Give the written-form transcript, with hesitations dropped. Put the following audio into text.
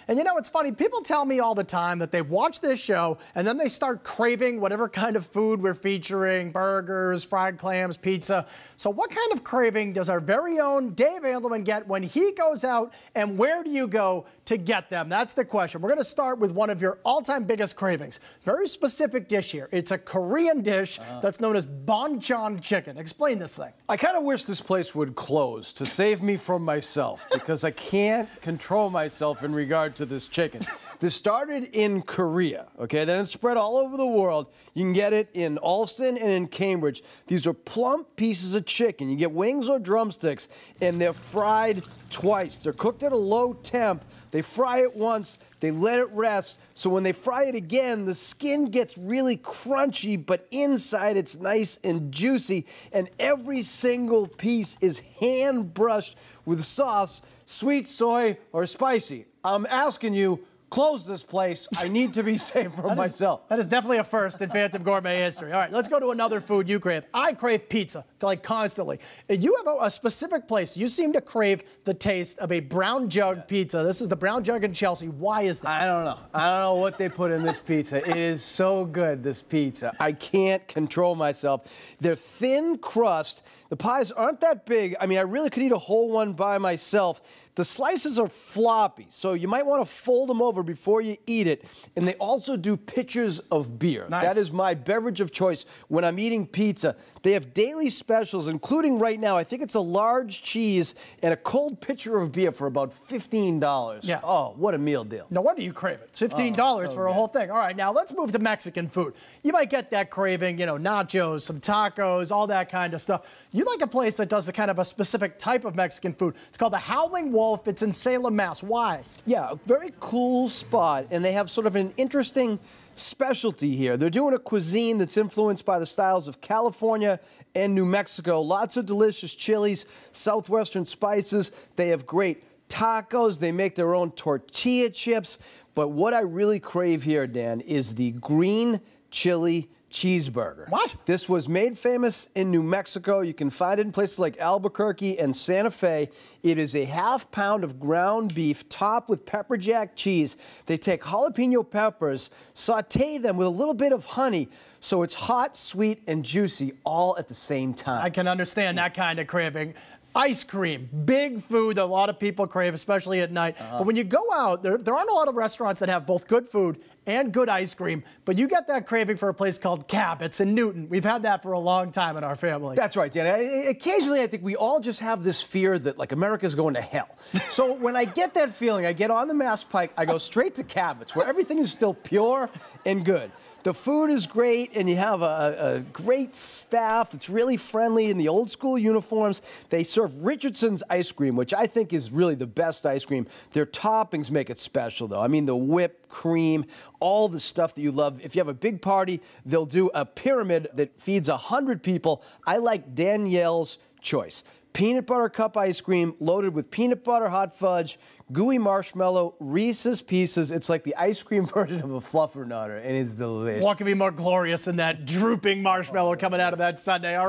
And you know, it's funny, people tell me all the time that they watch this show and then they start craving whatever kind of food we're featuring, burgers, fried clams, pizza. So what kind of craving does our very own Dave Andelman get when he goes out, and where do you go to get them? That's the question. We're going to start with one of your all-time biggest cravings. Very specific dish here. It's a Korean dish that's known as Bon Chon Chicken. Explain this thing. I kind of wish this place would close to save me from myself because I can't control myself in regard to this chicken. This started in Korea, okay? Then it spread all over the world. You can get it in Allston and in Cambridge. These are plump pieces of chicken. You get wings or drumsticks, and they're fried twice. They're cooked at a low temp. They fry it once, they let it rest, so when they fry it again, the skin gets really crunchy, but inside it's nice and juicy, and every single piece is hand-brushed with sauce, sweet, soy, or spicy. I'm asking you, close this place. I need to be safe from myself. That is definitely a first in Phantom Gourmet history. All right, let's go to another food you crave. I crave pizza, like constantly. You have a specific place. You seem to crave the taste of a brown jug pizza. This is the brown jug in Chelsea. Why is that? I don't know. I don't know what they put in this pizza. It is so good, this pizza. I can't control myself. They're thin crust. The pies aren't that big. I mean, I really could eat a whole one by myself. The slices are floppy, so you might want to fold them over before you eat it. And they also do pitchers of beer. Nice. That is my beverage of choice when I'm eating pizza. They have daily specials, including right now, I think it's a large cheese and a cold pitcher of beer for about $15. Yeah. Oh, what a meal deal. No wonder you crave it. It's $15 for a whole thing. All right, now let's move to Mexican food. You might get that craving, you know, nachos, some tacos, all that kind of stuff. You like a place that does a kind of a specific type of Mexican food. It's called the Howling. It's in Salem, Mass. Why? Yeah, a very cool spot, and they have sort of an interesting specialty here. They're doing a cuisine that's influenced by the styles of California and New Mexico. Lots of delicious chilies, southwestern spices. They have great tacos. They make their own tortilla chips. But what I really crave here, Dan, is the green chili cheeseburger. What? This was made famous in New Mexico. You can find it in places like Albuquerque and Santa Fe. It is a ½ pound of ground beef topped with pepper jack cheese. They take jalapeno peppers, saute them with a little bit of honey, so it's hot, sweet, and juicy all at the same time. I can understand that kind of craving. Ice cream, big food that a lot of people crave, especially at night. But when you go out, there aren't a lot of restaurants that have both good food and good ice cream, but you get that craving for a place called Cabot's in Newton. We've had that for a long time in our family. That's right, Dan. Occasionally, I think we all just have this fear that, like, America's going to hell. So when I get that feeling, I get on the Mass Pike, I go straight to Cabot's, where everything is still pure and good. The food is great, and you have a great staff that's really friendly in the old school uniforms. They serve Richardson's ice cream, which I think is really the best ice cream. Their toppings make it special, though. I mean, the whipped cream, all the stuff that you love. If you have a big party, they'll do a pyramid that feeds 100 people. I like Danielle's choice. Peanut butter cup ice cream loaded with peanut butter, hot fudge, gooey marshmallow, Reese's Pieces. It's like the ice cream version of a fluffernutter, and it's delicious. What could be more glorious than that drooping marshmallow coming out of that sundae? All right.